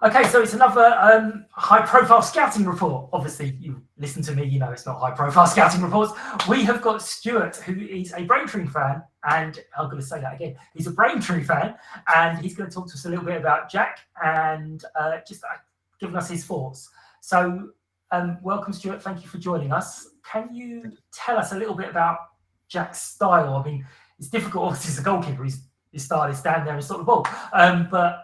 Okay, so it's another high-profile scouting report. Obviously, you listen to me, you know it's not high-profile scouting reports. We have got Stuart, who is a Braintree fan, and I'm going to say that again. He's a Braintree fan, and he's going to talk to us a little bit about Jack and just giving us his thoughts. So, welcome, Stuart. Thank you for joining us. Can you tell us a little bit about Jack's style? I mean, it's difficult. Obviously, as a goalkeeper, his style is stand there and stop the ball. But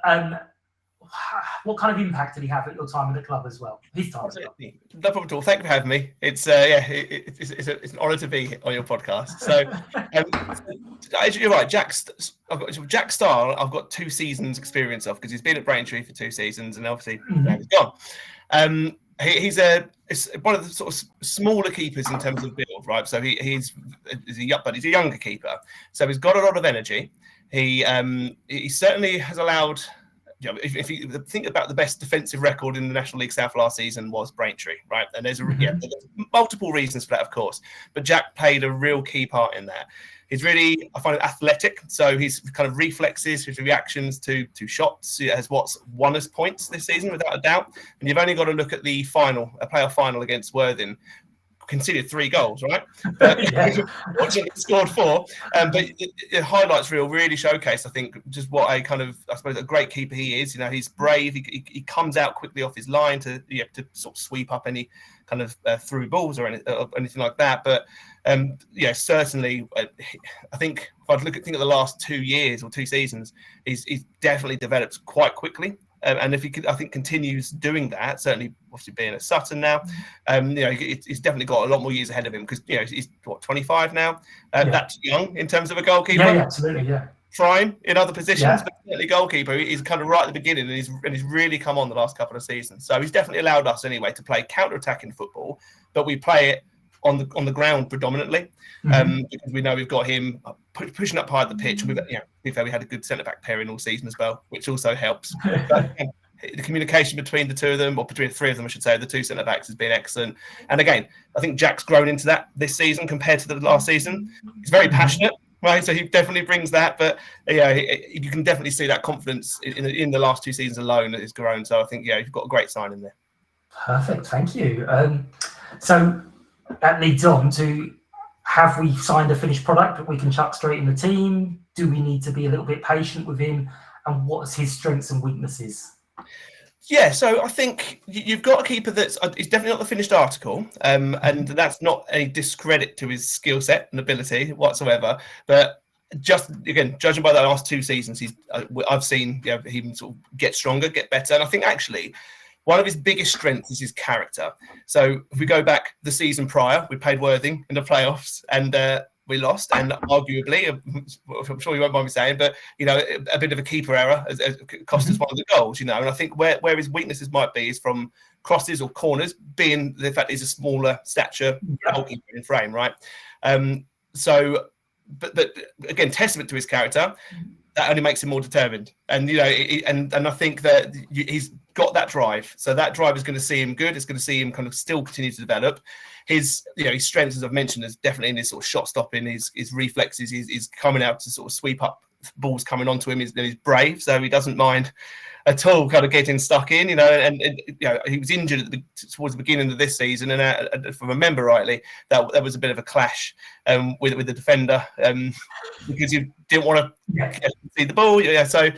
what kind of impact did he have at your time in the club as well? His time. No problem at all. Thank you for having me. It's it's an honour to be on your podcast. So you're right. I've got Jack Starr. I've got 2 seasons experience of because he's been at Braintree for 2 seasons and obviously now he's gone. He's one of the sort of smaller keepers in terms of build, right? So he's a younger keeper. So he's got a lot of energy. He certainly has allowed. You know, if you think about the best defensive record in the National League South last season was Braintree, right? And there's there's multiple reasons for that, of course. But Jack played a real key part in that. He's really, I find it athletic. So his kind of reflexes, his reactions to shots, he has won us points this season, without a doubt. And you've only got to look at the final, a playoff final against Worthing. Conceded 3 goals, right? But he scored 4. But the highlights reel really showcase, I think, just what I suppose, a great keeper he is. You know, he's brave. He comes out quickly off his line to sort of sweep up any kind of through balls or anything like that. But certainly, I think if I think of the last 2 years or 2 seasons, he's definitely developed quite quickly. And if he could, I think, continues doing that, certainly, obviously being at Sutton now, he's definitely got a lot more years ahead of him because he's 25 now. That's young in terms of a goalkeeper. Yeah, absolutely, yeah. Prime in other positions, but certainly goalkeeper. He's kind of right at the beginning, and he's really come on the last couple of seasons. So he's definitely allowed us anyway to play counter-attacking football, but we play it on the ground predominantly, because we know we've got him pushing up high at the pitch. And we had a good centre-back pairing all season as well, which also helps. But, the communication between the 2 of them, or between the 3 of them, I should say, the 2 centre-backs has been excellent. And again, I think Jack's grown into that this season compared to the last season. He's very passionate, right? So he definitely brings that. But you can definitely see that confidence in the last 2 seasons alone that has grown. So I think, you've got a great sign in there. Perfect, thank you. So that leads on to, have we signed a finished product that we can chuck straight in the team? Do we need to be a little bit patient with him? And what's his strengths and weaknesses? Yeah, so I think you've got a keeper that's he's definitely not the finished article, and that's not any discredit to his skill set and ability whatsoever. But just again, judging by the last 2 seasons, I've seen him sort of get stronger, get better, and I think actually one of his biggest strengths is his character. So if we go back the season prior, we played Worthing in the playoffs, and we lost, and arguably, I'm sure you won't mind me saying, but a bit of a keeper error has cost us one of the goals. And I think where his weaknesses might be is from crosses or corners, being the fact he's a smaller stature goalkeeper in frame, right? But again, testament to his character, that only makes him more determined. And and I think that he's got that drive. So that drive is going to see him good. It's going to see him kind of still continue to develop. His strengths, as I've mentioned, is definitely in his sort of shot stopping, his reflexes. He's coming out to sort of sweep up balls coming onto him. He's brave, so he doesn't mind at all kind of getting stuck in. And he was injured towards the beginning of this season, and if I remember rightly, that was a bit of a clash with the defender because he didn't want to see the ball. So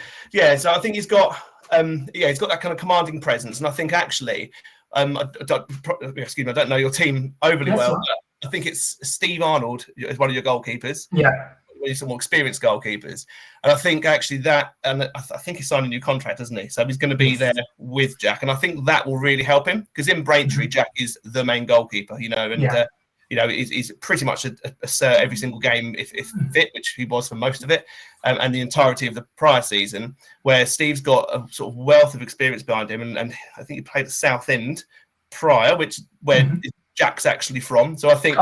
I think he's got that kind of commanding presence, and I think actually. I don't know your team overly well. But I think it's Steve Arnold is one of your goalkeepers. Yeah. Some more experienced goalkeepers. And I think actually that, and I think he's signed a new contract, hasn't he? So he's going to be there with Jack. And I think that will really help him because in Braintree, Jack is the main goalkeeper, he's pretty much a cert every single game if fit, which he was for most of it, and the entirety of the prior season, where Steve's got a sort of wealth of experience behind him, and I think he played at Southend prior, where Jack's actually from. So I think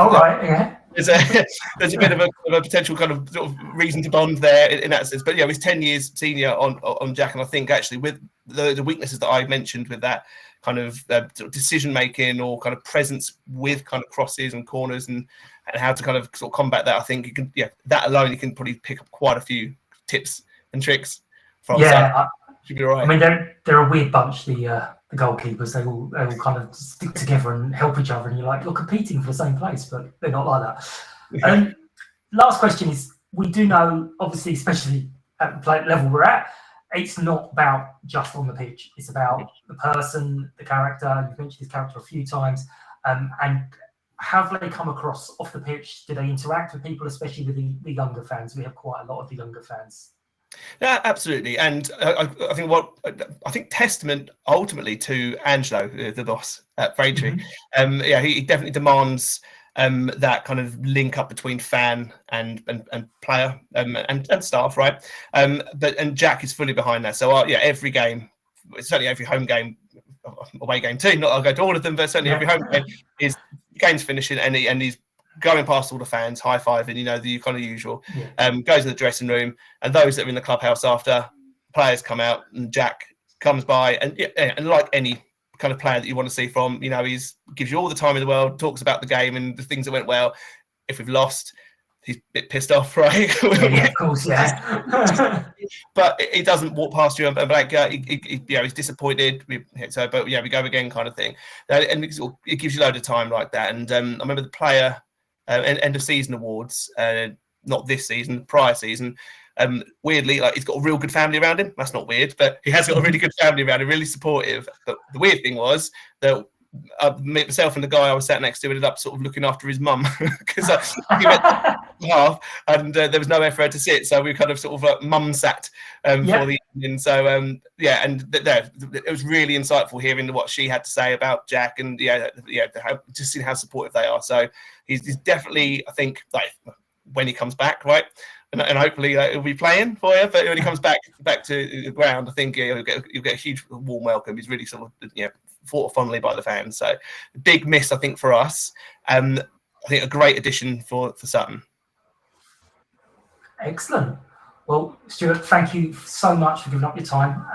there's a bit of a potential kind of sort of reason to bond there in that sense. But he's 10 years senior on Jack, and I think actually with the weaknesses that I mentioned with that kind of decision making or kind of presence with kind of crosses and corners and how to kind of sort of combat that, I think you can that alone you can probably pick up quite a few tips and tricks from. Should be all right. I mean, they're a weird bunch. The goalkeepers, they all kind of stick together and help each other, and you're like, you're competing for the same place, but they're not like that. Last question is: we do know, obviously, especially at the level we're at, it's not about just on the pitch. It's about the person, the character. You've mentioned his character a few times, and have they come across off the pitch? Do they interact with people, especially with the younger fans? We have quite a lot of the younger fans. Yeah, absolutely, and I think testament ultimately to Angelo, the boss at Braintree. He definitely demands that kind of link up between fan and player and staff, right? But Jack is fully behind that. So every game, certainly every home game, away game too. Not I'll go to all of them, but certainly every home game is game's finishing and he's going past all the fans, high-fiving, the kind of usual. Goes to the dressing room, and those that are in the clubhouse after, players come out, and Jack comes by, and like any kind of player that you want to see from, he's gives you all the time in the world, talks about the game and the things that went well. If we've lost, he's a bit pissed off, right? Yeah, of course, yeah. But he doesn't walk past you and like, he's disappointed. We go again, kind of thing. And it gives you a load of time like that. And I remember the player end of season awards, not this season, prior season. Weirdly, like, he's got a real good family around him. That's not weird, but he has got a really good family around him, really supportive. But the weird thing was that myself and the guy I was sat next to ended up sort of looking after his mum because he went half and there was nowhere for her to sit, so we kind of sort of mum sat for the evening. So it was really insightful hearing what she had to say about Jack and just seeing how supportive they are. So he's definitely, I think, like, when he comes back, right, and hopefully he'll be playing for you. But when he comes back to the ground, I think you'll get a huge warm welcome. He's really sort of thought fondly by the fans. So big miss, I think, for us. I think a great addition for Sutton. Excellent. Well, Stuart, thank you so much for giving up your time,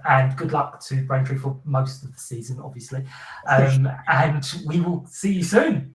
and good luck to Braintree for most of the season, obviously. And we will see you soon.